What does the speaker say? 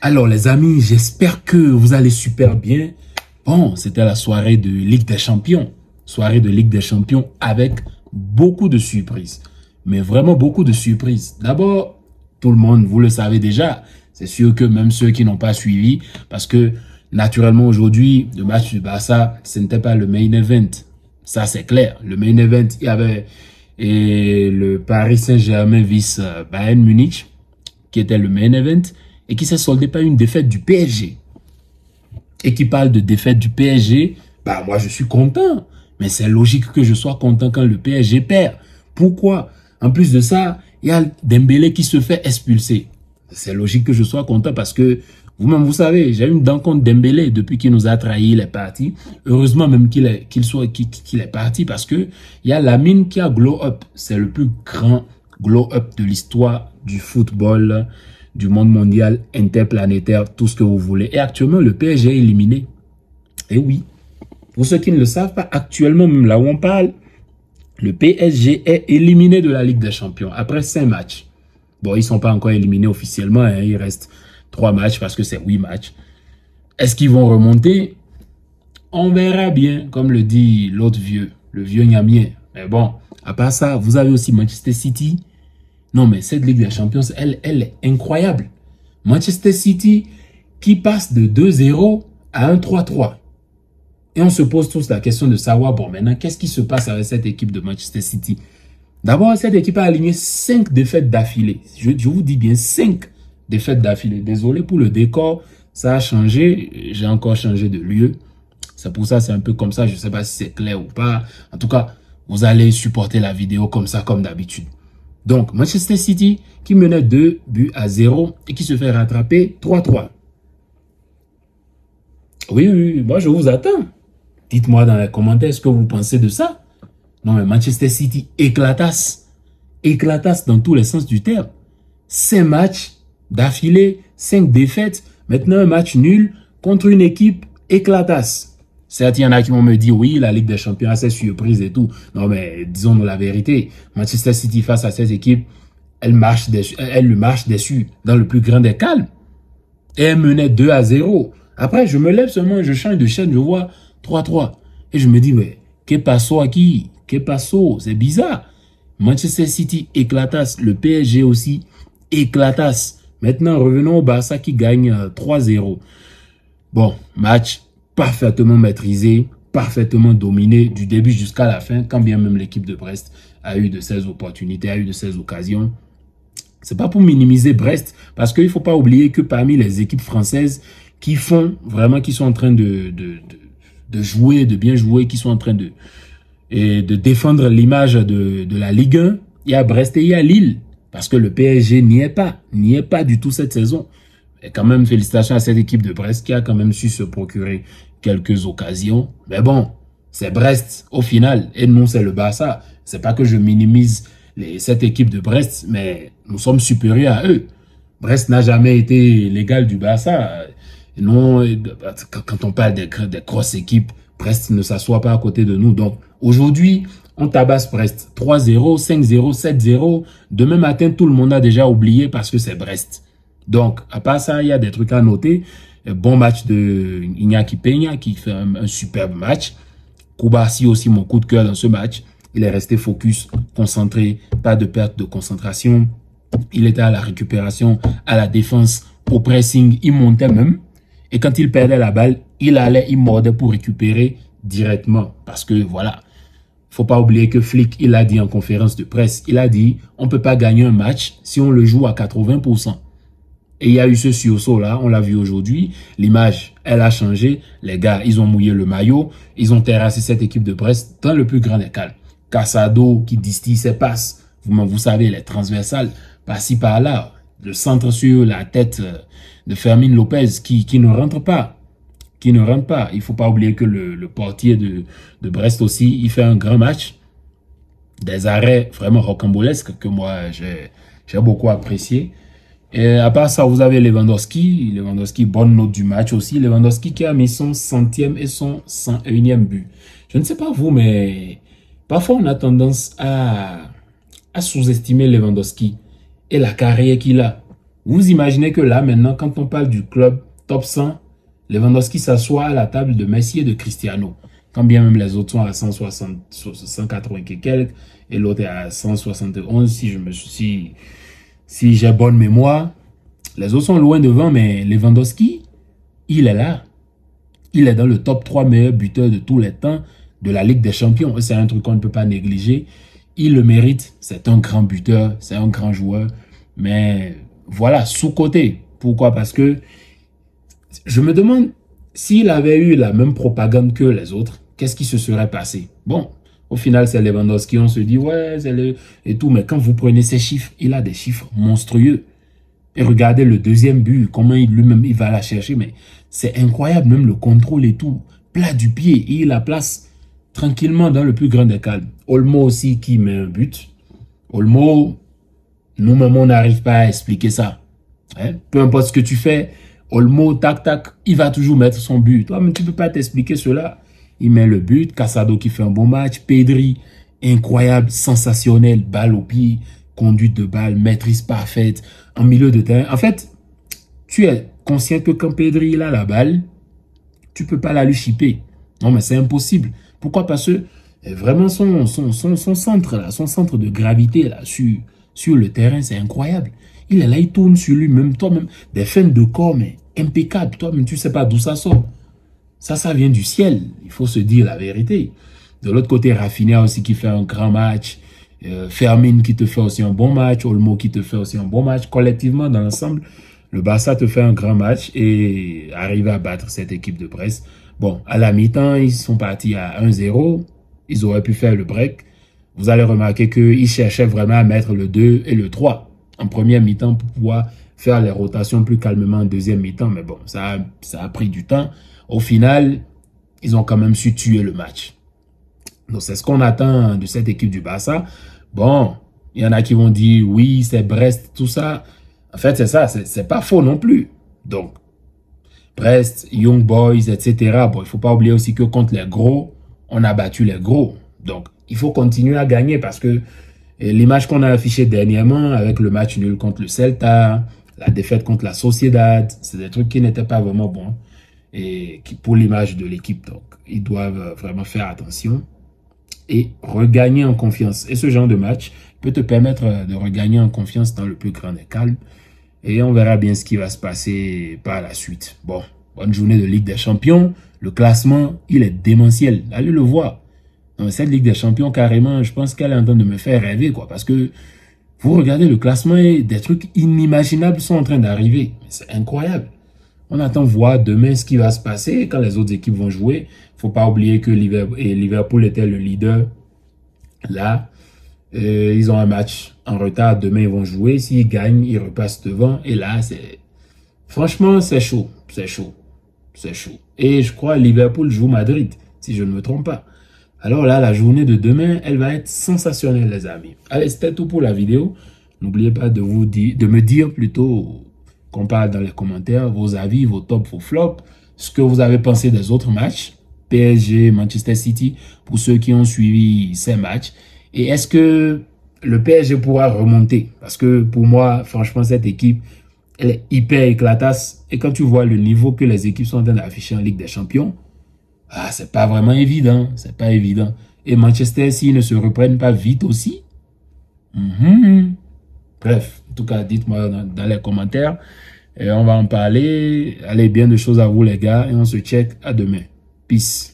Alors les amis, j'espère que vous allez super bien. Bon, c'était la soirée de Ligue des Champions. Soirée de Ligue des Champions avec beaucoup de surprises. Mais vraiment beaucoup de surprises. D'abord, tout le monde, vous le savez déjà. C'est sûr que même ceux qui n'ont pas suivi, parce que naturellement aujourd'hui, le match du Barça, ce n'était pas le main event. Ça c'est clair. Le main event, il y avait le Paris Saint-Germain vice Bayern Munich, qui était le main event, et qui s'est soldé par une défaite du PSG. Et qui parle de défaite du PSG, bah moi je suis content. Mais c'est logique que je sois content quand le PSG perd. Pourquoi? En plus de ça, il y a Dembélé qui se fait expulser. C'est logique que je sois content parce que vous-même, vous savez, j'ai une dent contre Dembélé depuis qu'il nous a trahis, il est parti. Heureusement même qu'il est parti parce que il y a Lamine qui a glow up. C'est le plus grand glow up de l'histoire du football, du monde mondial, interplanétaire, tout ce que vous voulez. Et actuellement, le PSG est éliminé. Et oui, pour ceux qui ne le savent pas, actuellement, même là où on parle, le PSG est éliminé de la Ligue des Champions après 5 matchs. Bon, ils ne sont pas encore éliminés officiellement, hein, il reste 3 matchs parce que c'est 8 matchs. Est-ce qu'ils vont remonter? On verra bien, comme le dit l'autre vieux, le vieux Niamien. Mais bon, à part ça, vous avez aussi Manchester City. Non, mais cette Ligue des Champions, elle est incroyable. Manchester City qui passe de 2-0 à 1-3-3. Et on se pose tous la question de savoir, bon, maintenant, qu'est-ce qui se passe avec cette équipe de Manchester City? D'abord, cette équipe a aligné 5 défaites d'affilée. Je vous dis bien 5 défaites d'affilée. Désolé pour le décor, ça a changé. J'ai encore changé de lieu. C'est pour ça, c'est un peu comme ça. Je ne sais pas si c'est clair ou pas. En tout cas, vous allez supporter la vidéo comme ça, comme d'habitude. Donc, Manchester City qui menait 2-0 et qui se fait rattraper 3-3. Oui, moi je vous attends. Dites-moi dans les commentaires ce que vous pensez de ça. Non, mais Manchester City éclatasse. Éclatasse dans tous les sens du terme. 5 matchs d'affilée, 5 défaites. Maintenant, un match nul contre une équipe éclatasse. Certes, il y en a qui vont me dire, oui, la Ligue des Champions a ses surprises et tout. Non, mais disons-nous la vérité. Manchester City face à cette équipe, elle lui marche dessus dans le plus grand des calmes. Et elle menait 2-0. Après, je me lève seulement, je change de chaîne, je vois 3-3. Et je me dis, mais, qu'est-ce passo aquí? Qu'est-ce passo? C'est bizarre. Manchester City éclatasse. Le PSG aussi éclatasse. Maintenant, revenons au Barça qui gagne 3-0. Bon, match parfaitement maîtrisé, parfaitement dominé du début jusqu'à la fin, quand bien même l'équipe de Brest a eu de ces opportunités, a eu de ces occasions. C'est pas pour minimiser Brest, parce qu'il faut pas oublier que parmi les équipes françaises qui font vraiment, qui sont en train de jouer, de bien jouer, qui sont en train de défendre l'image de la Ligue 1, il y a Brest et il y a Lille, parce que le PSG n'y est pas du tout cette saison. Et quand même, félicitations à cette équipe de Brest qui a quand même su se procurer quelques occasions. Mais bon, c'est Brest au final. Et nous, c'est le Barça. C'est pas que je minimise cette équipe de Brest, mais nous sommes supérieurs à eux. Brest n'a jamais été l'égal du Barça. Non, quand on parle des grosses équipes, Brest ne s'assoit pas à côté de nous. Donc, aujourd'hui, on tabasse Brest. 3-0, 5-0, 7-0. Demain matin, tout le monde a déjà oublié parce que c'est Brest. Donc, à part ça, il y a des trucs à noter. Bon match de Iñaki Peña qui fait un superbe match. Koubarsi aussi, mon coup de cœur dans ce match. Il est resté focus, concentré, pas de perte de concentration. Il était à la récupération, à la défense, au pressing, il montait même. Et quand il perdait la balle, il mordait pour récupérer directement. Parce que voilà, faut pas oublier que Flick, il a dit en conférence de presse, il a dit, on peut pas gagner un match si on le joue à 80%. Et il y a eu ce sursaut-là, on l'a vu aujourd'hui. L'image, elle a changé. Les gars, ils ont mouillé le maillot. Ils ont terrassé cette équipe de Brest dans le plus grand des calmes. Casado qui distille ses passes. Vous savez, les transversales, par-ci, par-là. Le centre sur la tête de Fermin Lopez qui ne rentre pas. Qui ne rentre pas. Il faut pas oublier que le portier de Brest aussi, il fait un grand match. Des arrêts vraiment rocambolesques que moi, j'ai beaucoup apprécié. Et à part ça, vous avez Lewandowski. Lewandowski, bonne note du match aussi. Lewandowski qui a mis son 100e et son 101e but. Je ne sais pas vous, mais parfois on a tendance à sous-estimer Lewandowski et la carrière qu'il a. Vous imaginez que là, maintenant, quand on parle du club top 100, Lewandowski s'assoit à la table de Messi et de Cristiano. Quand bien même les autres sont à 160, 180 et quelques, et l'autre est à 171, si j'ai bonne mémoire. Les autres sont loin devant, mais Lewandowski, il est là. Il est dans le top 3 meilleurs buteurs de tous les temps de la Ligue des Champions. C'est un truc qu'on ne peut pas négliger. Il le mérite. C'est un grand buteur, c'est un grand joueur. Mais voilà, sous-côté. Pourquoi? Parce que je me demande s'il avait eu la même propagande que les autres, qu'est-ce qui se serait passé? Bon, au final, c'est Lewandowski. On se dit, ouais, c'est le... et tout. Mais quand vous prenez ces chiffres, il a des chiffres monstrueux. Et regardez le deuxième but, comment lui-même il va la chercher. Mais c'est incroyable, même le contrôle et tout. Plat du pied, et il la place tranquillement dans le plus grand des calmes. Olmo aussi qui met un but. Olmo, nous-mêmes, on n'arrive pas à expliquer ça. Hein? Peu importe ce que tu fais, Olmo, tac, tac, il va toujours mettre son but. Toi, mais tu ne peux pas t'expliquer cela. Il met le but. Casado qui fait un bon match. Pedri, incroyable, sensationnel, balle au pied, conduite de balle, maîtrise parfaite, en milieu de terrain. En fait, tu es conscient que quand Pedri il a la balle, tu ne peux pas la lui chipper. Non, mais c'est impossible. Pourquoi? Parce que vraiment son centre, là, son centre de gravité là, sur le terrain, c'est incroyable. Il est là, il tourne sur lui-même, toi-même, des feintes de corps, mais impeccables. Toi-même, tu ne sais pas d'où ça sort. Ça vient du ciel. Il faut se dire la vérité. De l'autre côté, Rafinha aussi qui fait un grand match. Fermin qui te fait aussi un bon match. Olmo qui te fait aussi un bon match. Collectivement, dans l'ensemble, le Barça te fait un grand match et arrive à battre cette équipe de Brest. Bon, à la mi-temps, ils sont partis à 1-0. Ils auraient pu faire le break. Vous allez remarquer qu'ils cherchaient vraiment à mettre le 2 et le 3 en première mi-temps pour pouvoir faire les rotations plus calmement en deuxième mi-temps. Mais bon, ça a pris du temps. Au final, ils ont quand même su tuer le match. Donc, c'est ce qu'on attend de cette équipe du Barça. Bon, il y en a qui vont dire, oui, c'est Brest, tout ça. En fait, c'est ça, c'est pas faux non plus. Donc, Brest, Young Boys, etc. Bon, il faut pas oublier aussi que contre les gros, on a battu les gros. Donc, il faut continuer à gagner parce que l'image qu'on a affichée dernièrement avec le match nul contre le Celta, la défaite contre la Sociedad, c'est des trucs qui n'étaient pas vraiment bons et qui, pour l'image de l'équipe. Donc, ils doivent vraiment faire attention et regagner en confiance. Et ce genre de match peut te permettre de regagner en confiance dans le plus grand des calmes. Et on verra bien ce qui va se passer par la suite. Bon, bonne journée de Ligue des Champions. Le classement, il est démentiel. Allez le voir. Dans cette Ligue des Champions, carrément, je pense qu'elle est en train de me faire rêver, quoi. Parce que vous regardez le classement et des trucs inimaginables sont en train d'arriver. C'est incroyable. On attend voir demain ce qui va se passer quand les autres équipes vont jouer. Faut pas oublier que Liverpool était le leader. Là, ils ont un match en retard. Demain, ils vont jouer. S'ils gagnent, ils repassent devant. Et là, c'est... Franchement, c'est chaud. C'est chaud. C'est chaud. Et je crois Liverpool joue Madrid, si je ne me trompe pas. Alors là, la journée de demain, elle va être sensationnelle, les amis. Allez, c'était tout pour la vidéo. N'oubliez pas de me dire plutôt qu'on parle dans les commentaires vos avis, vos tops, vos flops, ce que vous avez pensé des autres matchs, PSG, Manchester City, pour ceux qui ont suivi ces matchs. Et est-ce que le PSG pourra remonter? Parce que pour moi, franchement, cette équipe, elle est hyper éclatasse. Et quand tu vois le niveau que les équipes sont en train d'afficher en Ligue des Champions, ah, c'est pas vraiment évident. C'est pas évident. Et Manchester, s'ils ne se reprennent pas vite aussi. Bref, en tout cas, dites-moi dans les commentaires. Et on va en parler. Allez, bien de choses à vous, les gars. Et on se check à demain. Peace.